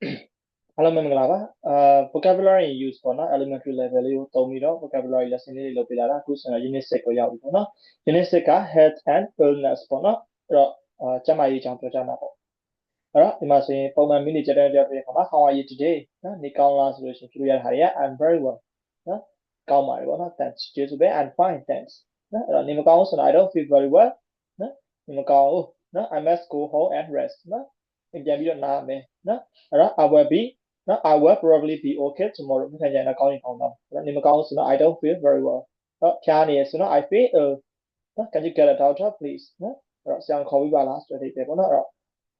Hello မင်္ဂလာပါ vocabulary use ပေါ့နော် elementary level လေးကိုသုံးပြီးတော့ vocabulary lesson လေးတွေလုပ်ပြလာတာအခုဆိုရင် unit 6ကိုရောက်ပြီပေါ့နော် unit 6က health and illness ပေါ့နော်အဲ့တော့ကျန်းမာရေးအကြောင်းပြောကြမှာပေါ့အဲ့တော့ဒီမှာဆိုရင်ပုံမှန်မိနစ်ကြတဲ့ကြောင့်ပြောမှာ how are you today နော်နေကောင်းလားဆိုလို့ရှိရင်ပြောရတဲ့ဟာတွေက I'm very well နော်ကောင်းပါတယ်ပေါ့နော် thanks ကျေးဇူးပဲ I'm fine thanks နော်အဲ့တော့နေမကောင်းဆိုတော့ I don't feel very well နော်နေမကောင်းဘူးနော် I must go home and rest နော်ပြန်ပြီးတော့နားမယ်နော်အဲ့တော့ I will be no, I will probably be okay tomorrow. I don't feel very well. I feel ill. Can you get a doctor, please?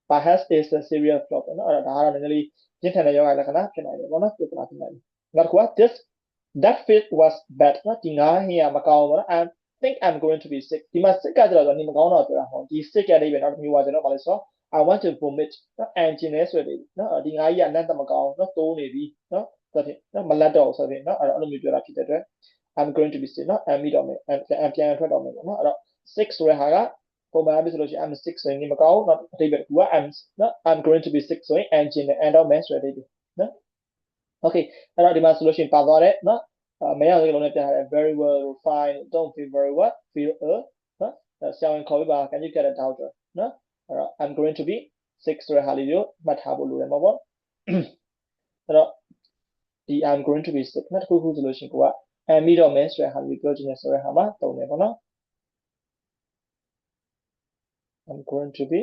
Perhaps it's a serious problem. This that fit was bad. I think I'm going to be sick. I want to vomit နော် engine လဲဆိုတယ်နော်ဒီငါးကြီးကနတ်တမကောင်းနော်တိုးနေပြီနော်ဆိုတဲ့နော်မလက်တော့ဆိုတဲ့နော်အဲ့လိုမျိုးပြောတာဖြစ်တဲ့အတွက် I'm going to be sick နော် I'm တော့မယ် ပြန်ထွက်တော့မယ်ပေါ့နော်အဲ့တော့ sick ဆိုတဲ့ဟာကပုံမှန်ပြီးဆိုလို့ရှိရင် I'm sick ဆိုရင်ဒီမကောင်းနော်အတိတ်ပဲကူက I'm going to be sick ဆိုရင် engine နဲ့ end တော့မယ်ဆိုတဲ့နော် okay အဲ့တော့ဒီမှာဆိုလို့ရှိရင်ပါသွားတယ်နော်မရတဲ့လုံးနဲ့ပြန်ထားတယ် very well fine don't feel very well feel ill နော်ဆရာဝန်ခေါ်ပြီးပါ can you get a doctor နော်အဲ့တော့ I'm going to be sick ဆိုတဲ့ဟာလေးကိုမှတ်ထားဖို့လိုတယ်ပေါ့အဲ့တော့ဒီ I'm going to be sick နောက်တစ်ခုခုဆိုလို့ရှိရင်ကိုက am ပြီးတော့မယ်ဆိုတဲ့ဟာလေးပြောချင်တယ်ဆိုတဲ့ဟာမှာတုံးတယ်ပေါ့နော် I'm going to be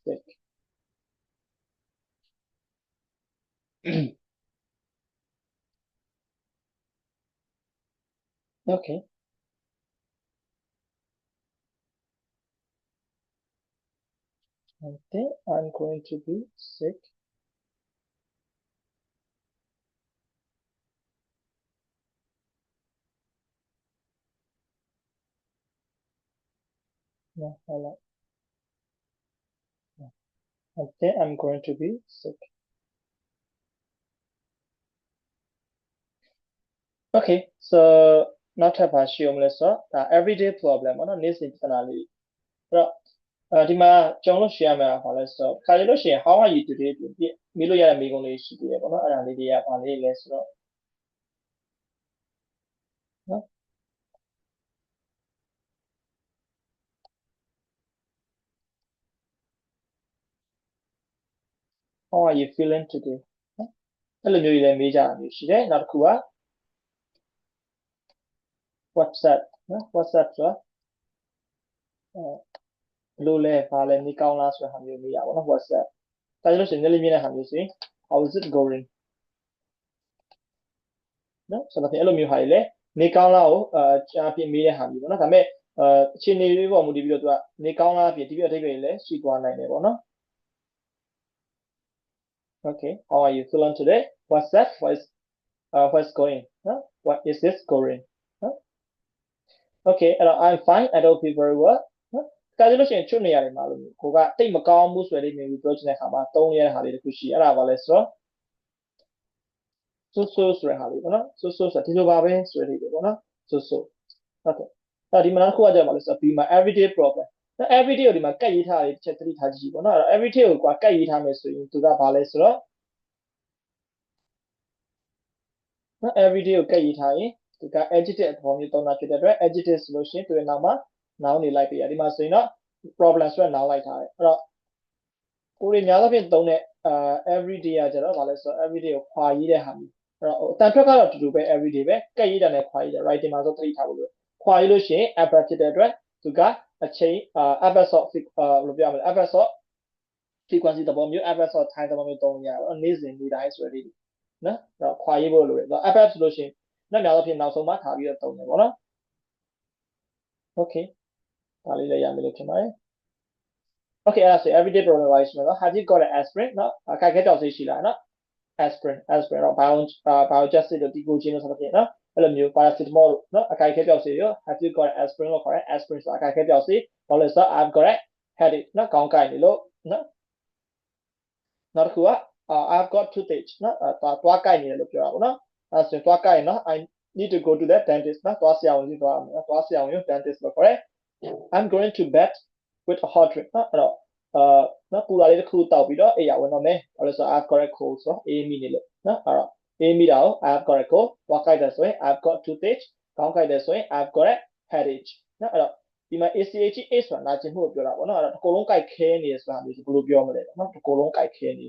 sick okay I think I'm going to be sick no hold on I think I'm going to be sick okay so နောက်ထပ်ပါရှိအောင်လဲဆိုတော့ဒါ everyday problem ပေါ့နော်နေ့စဉ်ပြဿနာလေးအဲ့တော့ဒီမှာကြုံလို့ရှိရမှာပါလဲဆိုတော့ခါကြလို့ရှိရင် how are you today ပြင်မေးလို့ရတဲ့မေးခွန်းလေးရှိသေးတယ်ပေါ့နော်အဲ့ဒါလေးတွေကပါလေးလဲဆိုတော့နော် how are you feeling today နော်အဲ့လိုမျိုးတွေလည်းမေးကြတာမျိုးရှိတယ်နောက်တစ်ခုက WhatsApp နော် WhatsApp ဆိုတော့ဘလို့လဲဘာလဲနေကောင်းလားဆိုတဲ့ဟာမျိုးမေးရပါတော့ WhatsApp ဒါကြလို့ရှိရင်လည်းမြင်တဲ့ဟာမျိုးဆိုရင် how is it going နော်ဆိုတော့အဲ့လိုမျိုးဟာတွေလည်းနေကောင်းလားကိုကြားပြမေးတဲ့ဟာမျိုးပေါ့နော်ဒါပေမဲ့အခြေအနေလေးပေါ်မူတည်ပြီးတော့သူကနေကောင်းလားပြင်ဒီပြအထိပ္ပယ်တွေလည်းရှိသွားနိုင်တယ်ပေါ့နော် okay how are you feeling today what's that what's going နော် what is this going နော် okay အဲ့တော့ I'm fine I don't feel very well နော်ဒါကြလို့ရှိရင်ချွတ်နေရတယ်မှာလို့ကိုကတိတ်မကောင်းဘူးဆိုတဲ့မျိုးပြောချင်တဲ့အခါမှာသုံးရတဲ့ဟာလေးတစ်ခုရှိအဲ့ဒါပါလဲဆိုတော့ဆိုဆိုတဲ့ဟာလေးပေါ့နော်ဆိုဆိုတာဒီလိုပါပဲဆိုတဲ့လေးပေါ့နော်ဆိုဟုတ်ကဲ့အဲ့ဒီမှာနောက်တစ်ခုကကြပါလဲဆိုတော့ဒီမှာ everyday problem everyday ကိုဒီမှာကတ်ရေးထားတယ်တစ်ချက်သတိထားကြည့်ပေါ့နော်အဲ့တော့ everyday ကိုကွာကတ်ရေးထားမယ်ဆိုရင်သူကဘာလဲဆိုတော့နော် everyday ကိုကတ်ရေးထားရင်ဒီက adjective အပေါ်မျိုးသုံးတာဖြစ်တဲ့အတွက် adjective ဆိုလို့ရှိရင်သူရဲ့နောက်မှာ noun နေလိုက်ပြီဒီမှာဆိုရင်တော့ problem ဆိုတဲ့ noun လိုက်ထားတယ်အဲ့တော့ကိုရီများသောဖြင့်သုံးတဲ့everyday ကကျတော့ဘာလဲဆိုတော့ everyday ကိုခွာရေးတဲ့ဟာမျိုးအဲ့တော့အတန်ထွက်ကတော့တူတူပဲ everyday ပဲကတ်ရေးတာနဲ့ခွာရေးတယ် writing မှာဆိုသတိထားဖို့လိုခွာရေးလို့ရှိရင် adverb ဖြစ်တဲ့အတွက်သူကအချိန် adverb of လို့ပြောရမလဲ adverb of frequency သဘောမျိုး adverb of time သဘောမျိုးသုံးရအောင်နေ့စဉ်နေ့တိုင်းဆိုရည်နော်အဲ့တော့ခွာရေးဖို့လိုတယ် adverb ဆိုလို့ရှိရင်နောက်များသောဖြင့်နောက်ဆုံးမှထားပြီးတော့သုံးတယ်ပေါ့နော် okay ဒါလေးလည်းရမယ်လို့ထင်ပါတယ် okay အဲ့ဒါဆို everyday problem wise နော် have you got an aspirin နော်အခက်ခဲကြောက်စိတ်ရှိလားနော် aspirin တော့ biojustice တို့ဒီကိုချင်းလို့ဆိုတော့ဖြစ်နော်အဲ့လိုမျိုး paracetamol လို့နော်အခက်ခဲကြောက်စိတ်ရော have you got an aspirin လို့ခေါ်တယ် aspirin ဆိုတာအခက်ခဲကြောက်စိတ်ဘာလို့လဲဆိုတော့ I've got a headache နော်ခေါင်းကိုက်နေလို့နော်နောက်တစ်ခုကI've got toothache နော်သွားကိုက်နေတယ်လို့ပြောတာပေါ့နော်အဲ့ဆိုသွားကိုက်နော် I need to go to the dentist နော်သွားဆရာဝန်ကြီးသွားဆရာဝန်ကို dentist လို့ခေါ်တယ် I'm going to bed with a hot drink နော်အဲ့တော့ နော်ပူလာလေးတစ်ခုတောက်ပြီးတော့အေးရဝင်တော့မယ်ဘာလို့ဆို I've got a cold ဆိုတော့အေးမိနေလို့နော်အဲ့တော့အေးမိတာကို I've got a cold ဝါကြိုက်တယ်ဆိုရင် I've got toothache ခေါင်းကြိုက်တယ်ဆိုရင် I've got a headache နော်အဲ့တော့ဒီမှာ ACH ဆိုတာနာကျင်မှုကိုပြောတာပေါ့နော်အဲ့တော့တစ်ခုလုံးကြိုက်ခဲနေဆိုတာမျိုးဘယ်လိုပြောမလဲနော်တစ်ခုလုံးကြိုက်ခဲနေ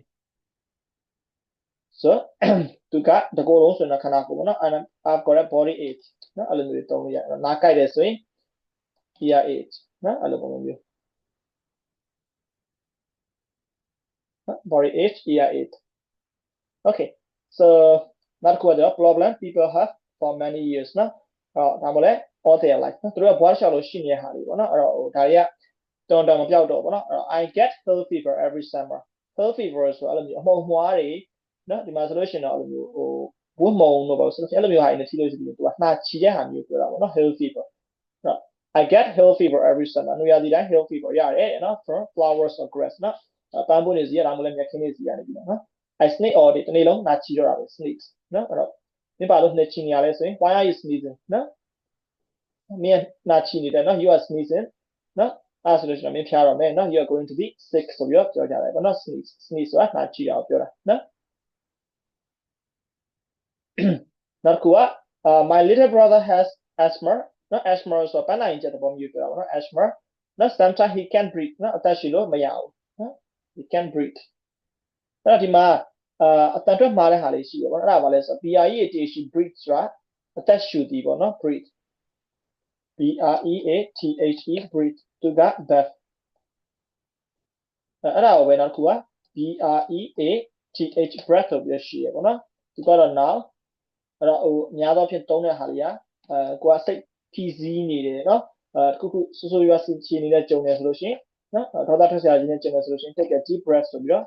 ဆိုသူကတစ်ခုလုံးဆိုရင်ခန္ဓာကိုယ်ပေါ့နော် I've got a body ache နော်အဲ့လိုမျိုးတုံးလို့ရတယ်နားကြိုက်တယ်ဆိုရင် ear ache နော်အဲ့လိုပုံမျိုးbody ache, ear ache. Okay, so not quite a problem people have for many years now. ဒါမှလည်း all their life သူတို့ကဘွားလျှောက်လို့ရှိနေတဲ့ဟာတွေပေါ့နော်အဲ့တော့ဒါတွေကတော်မပြောက်တော့ပေါ့နော်အဲ့တော့ I get hill fever every summer. Hill fever ဆိုအဲ့လိုမျိုးအမှုံမွှားတွေနော်ဒီမှာဆိုလို့ရှိရင်တော့အဲ့လိုမျိုးဝတ်မုံတော့ပေါ့ဆိုတော့အဲ့လိုမျိုးဟာတွေနဲ့ထိလို့ရှိရင်သူကနှာချီတဲ့ဟာမျိုးပြောတာပေါ့နော် hill fever. I get hill fever every summer. နွေရာသီတိုင်း hill fever ရတယ်နော် from flowers or grass နော်ပန်းပွင့်နေစီရဒါမှလည်းမြက်ခင်းနေစီရနေပြီနော် I sneeze all day တနေ့လုံးနှာချီတော့တာပဲ sneeze နော်အဲ့တော့မင်းပါလို့နှာချီနေရလဲဆိုရင် why are you sneezing နော်မင်းနှာချီနေတယ်နော် you are sneezing နော်အဲ့ဆိုလို့ရှိရင်မင်းဖျားတော့မယ်နော် you are going to be sick ဆိုပြီးတော့ပြောကြတယ်ပေါ့နော် sneeze ဆိုတာနှာချီတာကိုပြောတာနော်နောက်တစ်ခုက my little brother has asthma နော် asthma ဆိုတာပန်းနိုင်ချက်သဘောမျိုးပြောတာပေါ့နော် asthma နော် sometimes he can't breathe နော်အသက်ရှူလို့မရဘူးနော် he can't breathe အဲ့တော့ဒီမှာအတန်အတွက်မှားတဲ့ဟာလေးရှိတယ်ပေါ့နော်အဲ့ဒါဘာလဲဆိုတော့ BREATH breathe ဆိုတာအသက်ရှူသည်ပေါ့နော် breathe BREATHE breathe သူက breath အဲ့ဒါကိုပဲနောက်တစ်ခုက BREATH breath လို့ပြောရှိရပေါ့နော်သူကတော့ noun အဲ့တော့ဟိုအများသောဖြင့်သုံးတဲ့ဟာလေးကကိုကစိတ်ဖြီးစည်းနေတယ်နော်တစ်ခုခုဆိုးဆိုးရွားချီနေတဲ့ကြုံနေဆိုလို့ရှိရင်နော်ဒေါသထွက်စရာကြီးနဲ့ကြုံနေဆိုလို့ရှိရင် take a deep breath ဆိုပြီးတော့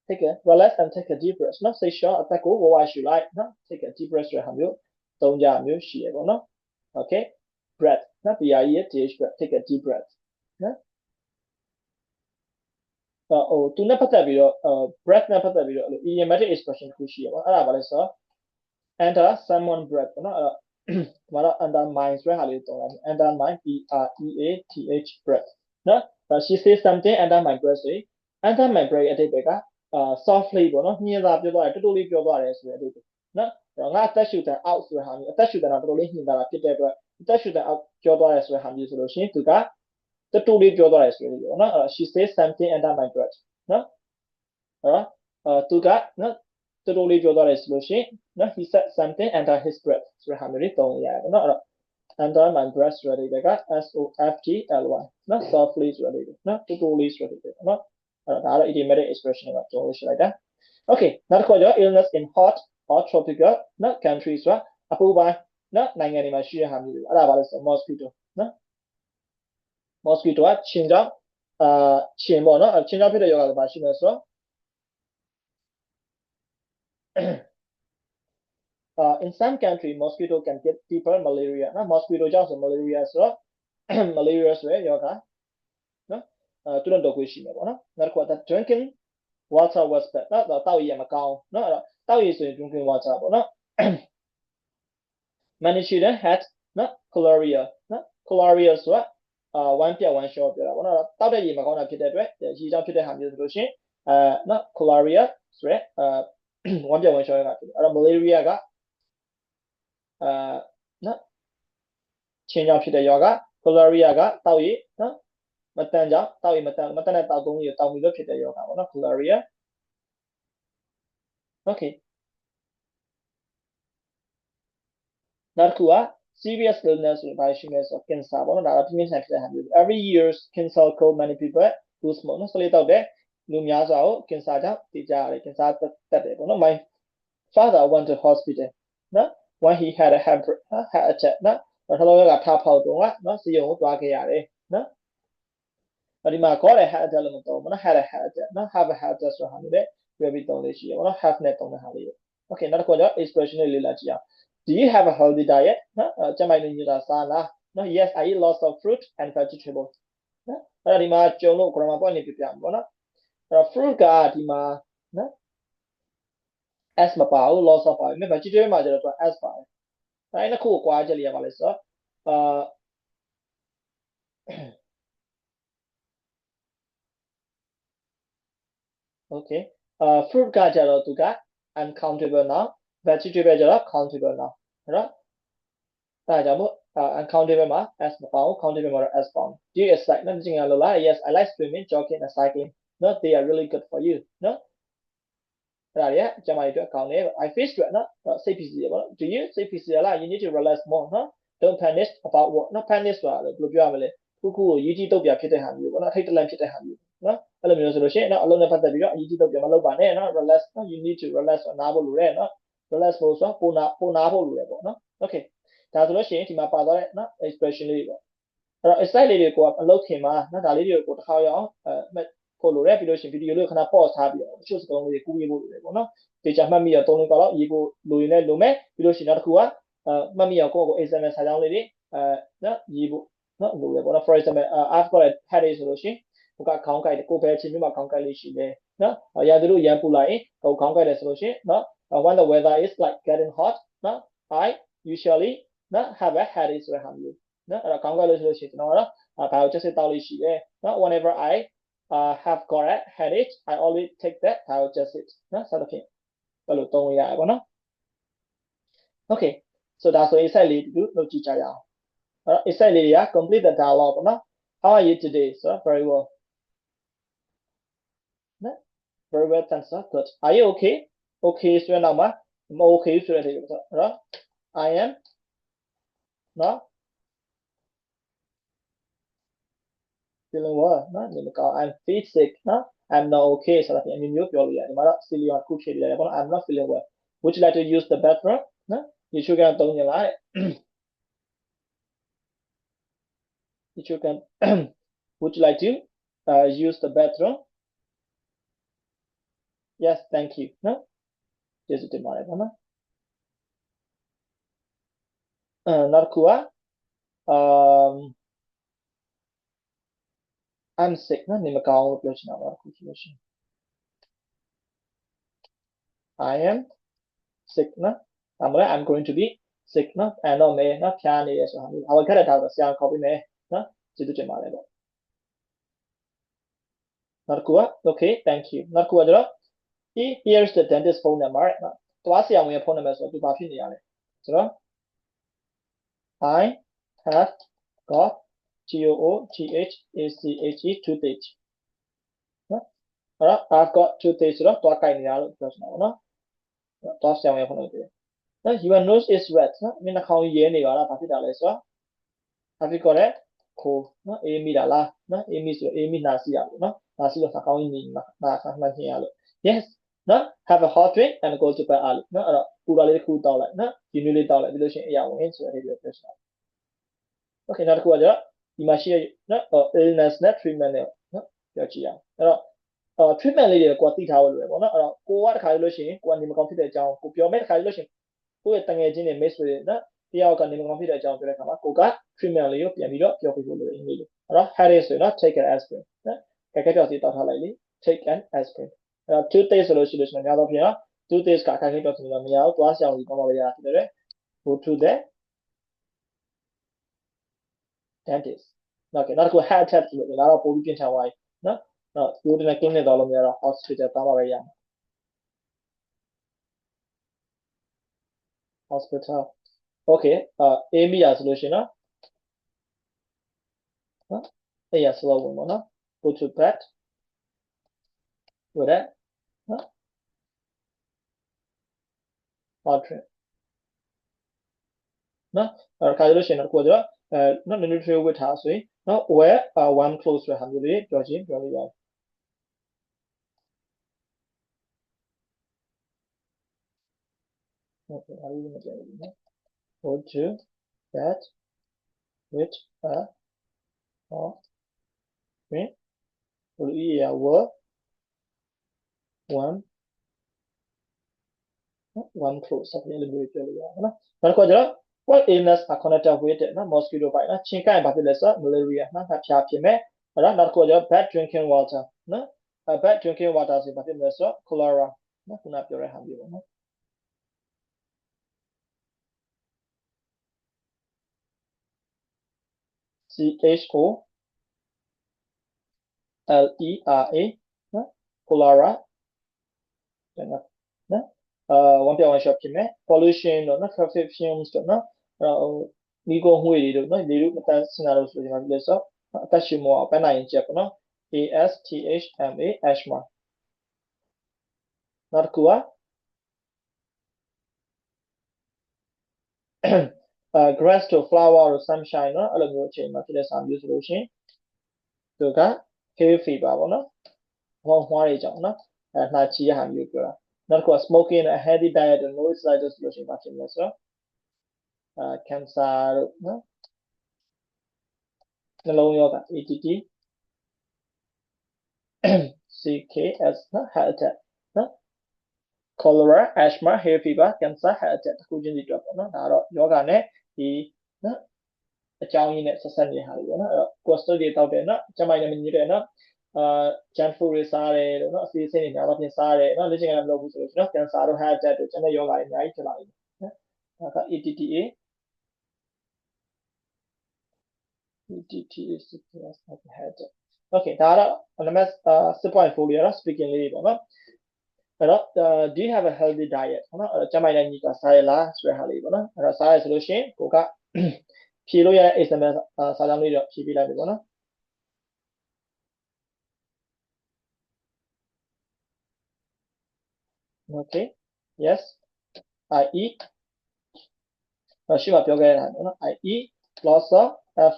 take a relax and take a deep breath နော်စိတ်လျှော့အသက်ကိုဝဝရှူလိုက်နော် take a deep breath ဆိုတဲ့ဟာမျိုးသုံးကြမျိုးရှိရပေါ့နော် okay breath နော် BREATH breath take a deep breath နော်ဟိုသူနဲ့ပတ်သက်ပြီးတော့breath နဲ့ပတ်သက်ပြီးတော့ idiomatic expression တစ်ခုရှိရပေါ့အဲ့ဒါဘာလဲဆိုတော့ enter someone breath ပေါ့နော်အဲ့တော့ဒီမှာတော့ undermine ဆိုတဲ့ဟာလေးသုံးလိုက် undermine BREATH breath နော် she says something under my breath ဆိုရင် under my breath အတိတ်ပဲကsoftly ပေါ့နော်ညင်သာပြောသွားတယ်တူတူလေးပြောသွားတယ်ဆိုတဲ့အတိတ်ပဲနော်အဲ့တော့ငါအသက်ရှူတဲ့ out ဆိုတဲ့ဟာမျိုးအသက်ရှူတဲ့တော့တူတူလေးညင်သာတာဖြစ်တဲ့အတွက်အသက်ရှူတဲ့ out ပြောသွားတယ်ဆိုတဲ့ဟာမျိုးဆိုလို့ရှိရင်သူကတူတူလေးပြောသွားတယ်ဆိုတဲ့ပေါ့နော်အဲ့တော့ she says something under my breath နော်အဲ့တော့သူကနော်တူတူလေးပြောသွားတယ်ဆိုလို့ရှိရင်နော် he said something under his breath ဆိုတဲ့ဟာမျိုးလေးသုံးရတယ်ပေါ့နော်အဲ့တော့ under my breath ဆိုတဲ့က softly နော် softly ဆိုတဲ့နော်တူတူလေးဆိုတဲ့ပေါ့နော်အဲ့တော့ဒါကတော့ idiomatic expression ကကျွန်တော်ရှင်းလိုက်တာ okay နောက်တစ်ခုက illness in hot or tropical နော် countries ဆိုတာအပူပိုင်းနော်နိုင်ငံတွေမှာရှိတဲ့ဟာမျိုးတွေအဲ့ဒါပါလဲဆို mosquito နော် mosquito ကချင်းကြောင့်ချင်းပေါ့နော်ချင်းကြောင့်ဖြစ်တဲ့ရောဂါကဘာရှိလဲဆိုတော့in some country mosquito can get people malaria နော် mosquito ကြောင့်ဆို malaria ဆိုတော့ malaria ဆိုတဲ့ရောဂါနော်သူတို့တော့ကိုရှိမှာပေါ့နော်နောက်တစ်ခုက drinking water was bad နော်တောက်ရည်မကောင်းနော်အဲ့တော့တောက်ရည်ဆိုရင် drinking water ပေါ့နော် many children had နော် cholera နော် cholera ဆိုတာone ပြတ် one short ပြောတာပေါ့နော်တောက်တဲ့ရည်မကောင်းတာဖြစ်တဲ့အတွက်ရည်ကြောင့်ဖြစ်တဲ့ဟာမျိုးဆိုလို့ရှိရင်နော် cholera ဆိုရဲone ပြတ် one short ကဖြစ်တယ်အဲ့တော့ malaria ကနော်ချင်းကြောင့်ဖြစ်တဲ့ရောဂါ cholera ကတောက်ရည်နော်မတန်ကြောင့်တောက်ရည်မတန်တဲ့တောက်သုံးရည်တောက်ပြီးလို့ဖြစ်တဲ့ရောဂါပေါ့နော် cholera okay နောက်တစ်ခုက serious illness ဆိုဘာရှိလဲဆိုတော့ cancer ပေါ့နော်ဒါကပြင်းပြင်းထန်ဖြစ်တဲ့ဟာမျိုး every year cancer kill many people who smoke နော်ဆလေးတောက်တဲ့လူများစွာကို cancer ကြောင့်တည်ကြရတယ် cancer တက်တယ်ပေါ့နော် my father went to hospital နော် when he had a heart attack နော်ထောက်လောကထားဖောက်တော့နော်စီယုံကိုတွားခဲ့ရတယ်နော်ဒီမှာ got a heart attack လို့မပြောဘူးနော် had a heart attack နော် have a heart attack ဆိုတာဟာမျိုးနဲ့ပြောပြီးသုံးလေးရှိရပေါ့နော် have နဲ့သုံးတဲ့ဟာလေး okay နောက်တစ်ခုက expression လေးလေ့လာကြည့်အောင်Do you have a healthy diet နော်ကျန်းမာရေးညတာစားလားနော် Yes I eat lots of fruit and vegetables နော်အဲ့ဒါဒီမှာကြုံလို့ grammar point နေပြပြမှာပေါ့နော်အဲ့တော့ fruit ကဒီမှာနော် s မပါဘူး lots of ပါပြီ vegetable မှာကျတော့သူက s ပါတယ်အဲ့နှစ်ခုကိုကွာချက်လေးရပါလဲဆိုတော့ okay fruit ကကြတော့သူက uncountable now vegetable ကြတော့ countable now ဟုတ်နော်ဒါကြောင့်မို့ uncountable မှာ s မပေါအောင် countable မှာတော့ s ပေါအောင် do you exercise နော်ကျင်ရလို့လား yes I like swimming jogging and cycling no they are really good for you နော်အဲ့ဒါတွေကကျမတွေအတွက်ကောင်းတယ် I face အတွက်နော်စိတ်ဖြစ်စီရပါတော့ do you စိတ်ဖြစ်စီရလား you need to relax more နော် don't panic about what နော် panic ဆိုတာလည်းဘယ်လိုပြောရမလဲခုခုကိုရည်ကြီးတုတ်ပြဖြစ်တဲ့ဟာမျိုးပေါ့နော်ထိတ်တလန့်ဖြစ်တဲ့ဟာမျိုးနော်အဲ့လိုမျိုးဆိုလို့ရှိရင်နော်အလုံးနဲ့ပတ်သက်ပြီးတော့အရည်ကြီးတုတ်ပြမလုပ်ပါနဲ့နော် relax နော် you need to relax ဆိုတာနားဖို့လိုတယ်နော် relax ဖို့ဆိုတော့ပိုနားဖို့လိုတယ်ပေါ့နော် okay ဒါဆိုလို့ရှိရင်ဒီမှာပါသွားတဲ့နော် expression လေးတွေပေါ့အဲ့တော့ exercise လေးတွေကိုအလုပ်ခင်မှာနော်ဒါလေးတွေကိုတစ်ခါရအောင်ဖို့လိုတယ်ပြီးလို့ရှိရင် video လေးကိုခဏ pause ထားပြီးတော့တချို့စကားလုံးတွေကူးရေးဖို့လိုတယ်ပေါ့နော်ဒီချာမှတ်မိရ3 လတော့ရေးဖို့လိုရင်လည်းလိုမယ်ပြီးလို့ရှိရင်နောက်တစ်ခုကမှတ်မိရကိုယ့်ကို example စာကြောင်းလေးတွေနော်ရေးဖို့နော်လိုတယ်ပေါ့နော် for example I've got a headache ဆိုလို့ရှိရင်ဟိုကခေါင်းကိုက်တယ်ကိုယ်ပဲအချိန်မျိုးမှာခေါင်းကိုက်လေးရှိတယ်နော်ရာသီတို့ရန်ပူလာရင်ဟိုခေါင်းကိုက်တယ်ဆိုလို့ရှိရင်နော် when the weather is like getting hot နော် I usually နော် have a headache ဆိုတဲ့ဟာမျိုးနော်အဲ့တော့ခေါင်းကိုက်လို့ဆိုလို့ရှိရင်ကျွန်တော်ကတော့ဘာကိုချက်စစ်တောက်လေးရှိတယ်နော် whenever I have got a headache I always take that ဘာကိုချက်စစ်နော်စသဖြင့်ဘယ်လိုသုံးရရပါတော့ okay so ဒါဆိုရင် exercise လေးဒီလုပ်ကြည့်ကြရအောင်အဲ့တော့ exercise လေးတွေက complete the dialogue ပေါ့နော် how are you today so very well နော် very well thanks sir good are you okay okay ဆိုရင်တော့မ okay ဆိုတဲ့တွေပေါ့နော် I am နော် feeling well နော်ဒီကောင် I'm feel sick နော် I'm not okay ဆိုတာဒီအမျိုးပြောလို့ရတယ်ဒီမှာတော့ silly ခုဖြည့်လို့ရတယ်ပေါ့နော် I'm not feeling well would you like to use the bathroom နော်ဒီချိုးကန်သုံးကြလား ဒီချိုးကန် would you like to use the bathroom yes thank you နော်ကျေးဇူးတင်ပါတယ်ပေါ့နော်နောက်တစ်ခုကI'm sick နော်နေမကောင်းလို့ပြောချင်တာပါအခုဆိုလို့ရှိရင် I am sick နော်ဒါမှလည်း I'm going to be sick နော်အဲ့တော့မယ်နော်ဖျားနေရဆိုတာမျိုး our ခက်တဲ့ထားတော့ဆရာခေါ်ပြီးမယ်နော်ကျေးဇူးတင်ပါတယ်ပေါ့နောက်တစ်ခုက okay thank you နောက်တစ်ခုကကျတော့ here's the dentist phone number နော်သွားဆရာဝန်ရဲ့ဖုန်းနံပါတ်ဆိုတော့သူဘာဖြစ်နေရလဲဆိုတော့ I have got GOOTHACHE toothache နော်အဲ့တော့ I've got toothache ဆိုတော့သွားကြိုက်နေရလို့ပြောချင်တာပေါ့နော်သွားဆရာဝန်ရဲ့ဖုန်းနံပါတ်နော် your nose is red နော်မျက်နှာခေါင်းရဲနေပါလားဘာဖြစ်တာလဲဆိုတော့ have you got it ခိုးနော်အေးမိတာလားနော်အေးမိဆိုအေးမိနာစီရလို့နော်နာစီလို့နှာခေါင်းကြီးနေနာခါမှန်းနေရလို့ yes နော် have a hot drink and go to bed early နော်အဲ့တော့ပူတာလေးတစ်ခုတောက်လိုက်နော်ဒီနည်းလေးတောက်လိုက်ပြီးလို့ရှိရင်အရာဝင်ဆိုတဲ့ပြောချင်တာ okay နောက်တစ်ခုကကျတော့ဒီမှာရှိရနော် illness နဲ့ treatment နဲ့နော်ပြောကြည့်ရအောင်အဲ့တော့treatment လေးတွေကိုသိထားဖို့လိုတယ်ပေါ့နော်အဲ့တော့ကိုကတခါလို့ရှိရင်ကိုကနေမကောင်းဖြစ်တဲ့အကြောင်းကိုပြောမယ်တခါလို့ရှိရင်ကိုရဲ့တငယ်ချင်းတွေ miss တွေနော်တယောက်ကနေမကောင်းဖြစ်တဲ့အကြောင်းပြောတဲ့အခါမှာကိုက treatment လေးကိုပြန်ပြီးတော့ပြောပြဖို့လိုတယ်အင်္ဂလိပ်လိုအဲ့တော့ headache ဆိုရင်တော့ take an aspirin နော်ကြက်ကြောက်စီတောက်ထားလိုက်လေ take an aspirin အဲ့တော့ toothache ဆိုလို့ရှိရင်များသောဖြင့်တော့ toothache ကအခက်အခဲပြောဆိုလို့မရဘူးသွားဆောင်ပြီးကောင်းပါလေရတယ်ဖြစ်တယ် go to the dentist နောက်တစ်ခု head attack ဆိုလို့ဒါတော့ပိုပြီးပြင်ထန်သွားပြီနော်တော့ဒီလိုနဲ့ clinic တော့လို့မရတော့ hospital သွားပါပဲရမယ် hospital okay အေးမိရဆိုလို့ရှိရင်နော်အဲ့ရဆိုတော့ဝင်ပေါ့နော် go to bed with it နော် hot drink နော်အဲ့ခါလို့ရှိရင်တော့ကိုကတော့နော် nutrition ဝတ်ထားဆိုရင်နော် wear warm clothes ဆိုတဲ့ဟာမျိုးလေးပြောလို့ရတယ် okay အားလုံးမကြည့်ဘူးနော် go to bed with a hot drink ဘယ်လိုရ wear warm clothes ဆိုတဲ့လိုမျိုးပြောလို့ရတယ်နော်နောက်တစ်ခုကကျတော့ what illness are connected with နော် mosquito bite နော်ချင်းကိုင်ဘာဖြစ်လဲဆိုတော့ malaria နော်ဖျားဖြစ်မယ်အဲ့တော့နောက်တစ်ခုကကျတော့ bad drinking water နော် bad drinking water ဆိုဘာဖြစ်လဲဆိုတော့ cholera နော်ခုနပြောတဲ့ဟာမျိုးပေါ့နော် CHOLERA နော် cholera နော်1.1 shot ဖြစ်မယ် pollution တော့နော် traffic fumes တော့နော်မိကုန်ငွေတွေတော့နော်လေတို့မတန်းစင်တာလို့ဆိုရင်လည်းဆိုအသက်ရှင်မောပန်းနိုင်ချက်ပေါ့နော် ASTHMA asthma နောက်တစ်ခုကgrass to flower to sunshine နော်အဲ့လိုမျိုးအချိန်မှာဖြစ်တဲ့စာမျိုးဆိုလို့ရှိရင်သူက hay fever ပေါ့နော်ဟောတွေကြောင့်နော်နှာချီရဟာမျိုးပြောတာနောက်တစ်ခုက smoking a heavy diet and no exercise ဆိုလို့ရှိရင်ဘာဖြစ်လဲဆိုတော့cancer တို့နော်နှလုံးရောဂါ ATT CKS နော် heart attack နော် cholera asthma hay fever cancer heart attack တခုချင်းစီတွေ့ပေါ့နော်ဒါတော့ယောဂနဲ့ဒီနော်အကြောင်းရင်းနဲ့ဆက်ဆက်နေဟာတွေပေါ့နော်အဲ့တော့ cholesterol တွေတောက်တယ်နော်ကျန်းမာရေးနဲ့မညီတဲ့နော်junk food တွေစားတယ်လို့နော်အစီအစဉ်တွေများတော့ပြင်စားတယ်နော်လက်ကျင်ကလည်းမလုပ်ဘူးဆိုလို့နော် cancer တို့ heart attack တို့ကျန်တဲ့ယောဂတွေအများကြီးဖြစ်လာပြီနော်ဒါက ATTA heart attack okay ဒါတော့ LMS 6.4 လေးတော့ speaking လေးပေါ့နော်အဲ့တော့ do you have a healthy diet ပေါ့နော်အဲ့တော့ကျန်းမာရေးနဲ့ညီတာစားရလားဆိုတဲ့ဟာလေးပေါ့နော်အဲ့တော့စားရဆိုလို့ရှိရင်ကိုကဖြေလို့ရတဲ့ example စာကြောင်းလေးတော့ဖြေပြလိုက်ပြီပေါ့နော် okay yes I eat ရှိမှပြောခဲ့တာပေါ့နော် I eat lots of fruit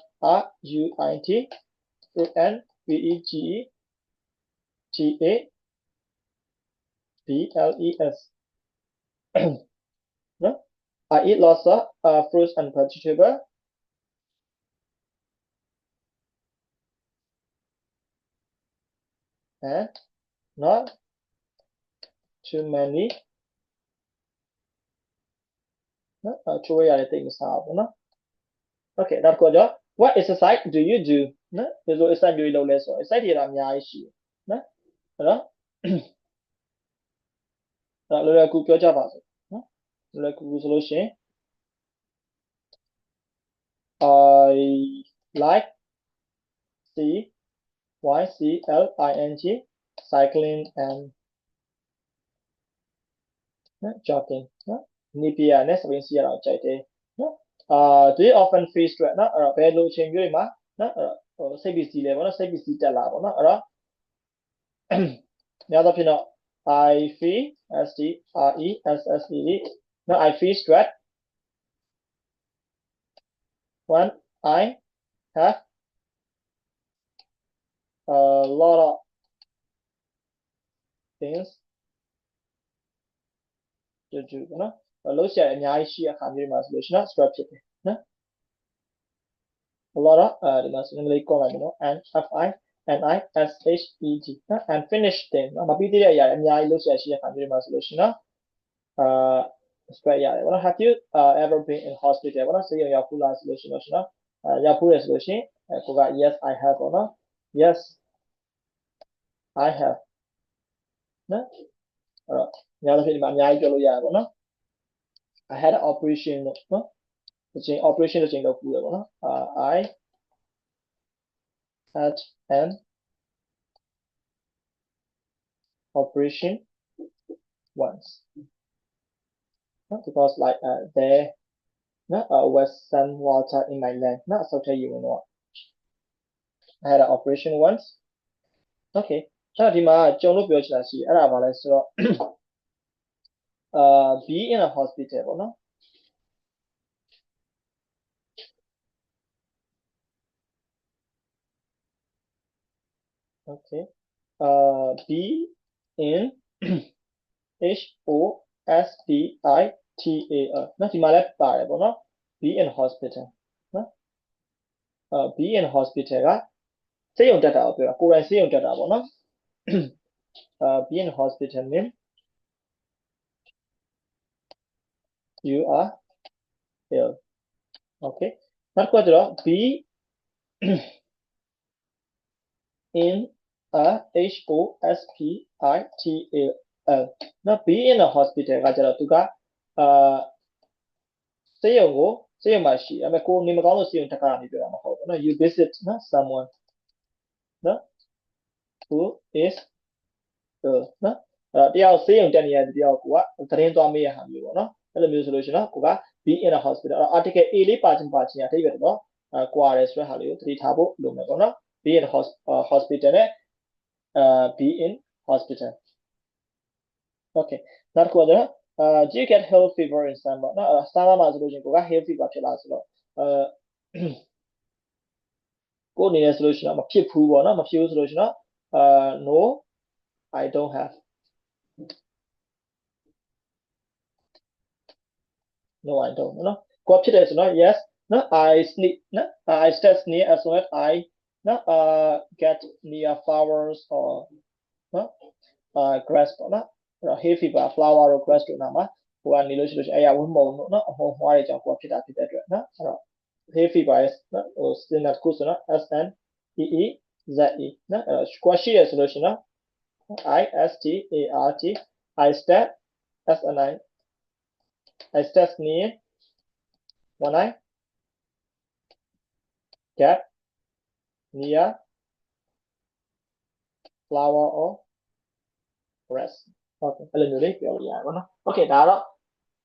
fruit and vegetables no I eat lots of fruits and vegetables and not too many နော်ချိုးရတဲ့တိတ်မစားဘူးနော် okay နောက်တစ်ခုကြော what exercise do you do နော်ဒီလို exercise တွေလုပ်လဲဆိုတော့ exercise တွေတော့အများကြီးရှိတယ်နော်အဲ့တော့လောလောကူပြောကြပါစို့နော်လောလောကူဆိုလို့ရှိရင် I like cycling cycling and jogging နော်နေပြရနဲ့စပင်းစီရအောင်ကြိုက်တယ်နော်do you often feel stress နော်အဲ့တော့ဘယ်လိုအချိန်မျိုးတွေမှာနော်အဲ့တော့စိတ်ပစ္စည်းလဲပေါ့နော်စိတ်ပစ္စည်းတက်လာပေါ့နော်အဲ့တော့များသောဖြင့်တော့ I feel STRESSE နော် I feel stress when I have a lot of things to do နော်လို့ရှိရင်အများကြီးရှိတဲ့အခါမျိုးမှာဆိုလို့ရှိရင် stress ဖြစ်တယ်နော် a lot of ဒီမှာစနစ်လေးကောက်လိုက်မယ်နော် NFINISHEG နော် and finish them နော်မပြီးသေးတဲ့အရာတွေအများကြီးလုပ်ရှိတဲ့အခါမျိုးမှာဆိုလို့ရှိရင်နော်stress ရတယ်ပေါ့နော် have you ever been in hospital ပေါ့နော်ဆေးရုံရောက်ဖူးလားဆိုလို့ရှိရင်နော်ရောက်ဖူးတယ်ဆိုလို့ရှိရင်ကိုက yes I have ပေါ့နော် yes I have နော်အဲ့တော့ညာတစ်ဖြစ်ဒီမှာအများကြီးပြောလို့ရတယ်ပေါ့နော် I had an operation နော်ဒီချိန် operation တစ်ချိန်လုပ်ဖူးတယ်ပေါ့နော်I had an operation once because like there was some water in my leg နော်ဆောက်ထည့်ယူနေတော့ I had an operation once okay အဲ့တော့ဒီမှာကြုံလို့ပြောချင်တာရှိအဲ့ဒါဘာလဲဆိုတော့be in a hospital ပေါ့နော် okay be in HOSPITAL နော်ဒီမှာလည်းပါတယ်ပေါ့နော် be in hospital နော်be in hospital ကဆေးရုံတက်တာကိုပြောတာကိုယ်တိုင်ဆေးရုံတက်တာပေါ့နော်be in hospital means you are ill okay နောက်တစ်ခုကျတော့ be in a HOSPITAL နော် be in a hospital ကကျတော့သူကဆေးရုံမှာရှိအဲ့မဲ့ကိုနေမကောင်းလို့ဆေးရုံတက်တာနေပြောတာမဟုတ်ဘူးနော် you visit နော် someone နော် who is ill နော် တရားဆေးရုံတက်နေရတဲ့တရားကိုကသတင်းသွားမေးရဟာမျိုးပေါ့နော်အဲ့လိုမျိုးဆိုလို့ရှိရင်တော့ကိုက be in a hospital article A လေးပါခြင်းအထိပဲတော့ကွာတယ်ဆိုတဲ့ဟာလေးကိုသတိထားဖို့လိုမယ်ပေါ့နော် be in hospital နဲ့be in hospital okay နောက်တစ်ခုကတော့do you get hay fever in summer နော်summer မှာဆိုလို့ရှိရင်ကိုက hay fever ဖြစ်လာဆိုတော့ကိုအနေနဲ့ဆိုလို့ရှိရင်မဖြစ်ဘူးပေါ့နော်မဖြစ်ဘူးဆိုလို့ရှိရင်တော့no I don't have no I don't နော်ကိုဖြစ်တယ်ဆိုတော့ yes နော် I sneeze နော် I sneeze near as well as I နော် get near flowers or နော် grass ပေါ့နော်hay fever flower တို့ grass တို့နာမှာကိုကနေလို့ရှိလို့အဲ့ရဝင်းမုံတို့နော်အမှုံမွားတွေကြောင့်ကိုဖြစ်တာဖြစ်တဲ့အတွက်နော်အဲ့တော့ hay fever နော်ဟို standard ကိုဆိုတော့ SNEEZE နော်အဲ့တော့ကိုရှိရဆိုလို့ရှိရင်နော် ISTART I step SNI I step near when I get near flower or grass okay အဲ့လိုမျိုးလေးပြောလို့ရတယ်ပေါ့နော် okay ဒါတော့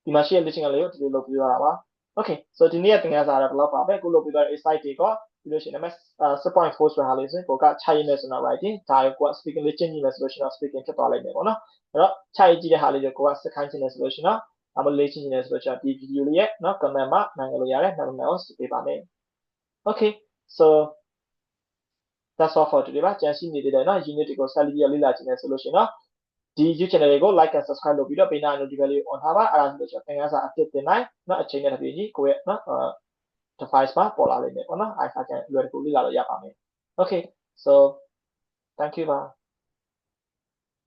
ဒီမှာရှိတဲ့ listing လေးကိုဒီလိုလုပ်ပြီးတော့တာပါ okay so ဒီနေ့သင်ခန်းစာတော့ဘယ်လောက်ပါပဲကိုလုပ်ပြီးတော့ insight တွေကပြီးလို့ရှိရင် 6.4 ဆိုတဲ့ဟာလေးဆိုရင်ကိုကခြိုက်ရမယ်ဆိုတော့ writing ဒါကိုက speaking လေးကျင့်ကြည့်မယ်ဆိုလို့ရှိရင် speaking ဖြစ်သွားလိမ့်မယ်ပေါ့နော်အဲ့တော့ခြိုက်ကြည့်တဲ့ဟာလေးတွေကိုကစခိုင်းချင်တယ်ဆိုလို့ရှိရင်တော့အမလေးချင်တယ်ဆိုတော့ဒီ video လေးရဲ့နော် comment မှာနိုင်လို့ရတယ်နောက်မှကိုပေးပါမယ် okay so that's all for today ပါကြံရှိနေသေးတယ်နော် unit တွေကိုဆက်ပြီးလေ့လာချင်တယ်ဆိုလို့ရှိရင်တော့ဒီ YouTube channel ကို like and subscribe လုပ်ပြီးတော့ဘေးနား notification လေး on ထားပါအဲ့ဒါဆိုတော့သင်ခန်းစာအဖြစ်တင်နိုင်နော်အချိန်နဲ့တပြေးညီကိုယ့်ရဲ့နော်device မှာပေါ်လာလိမ့်မယ်ပေါ့နော်အဲ့ဒါကြံလွယ်ကူလေ့လာလို့ရပါမယ် okay so thank you ပါ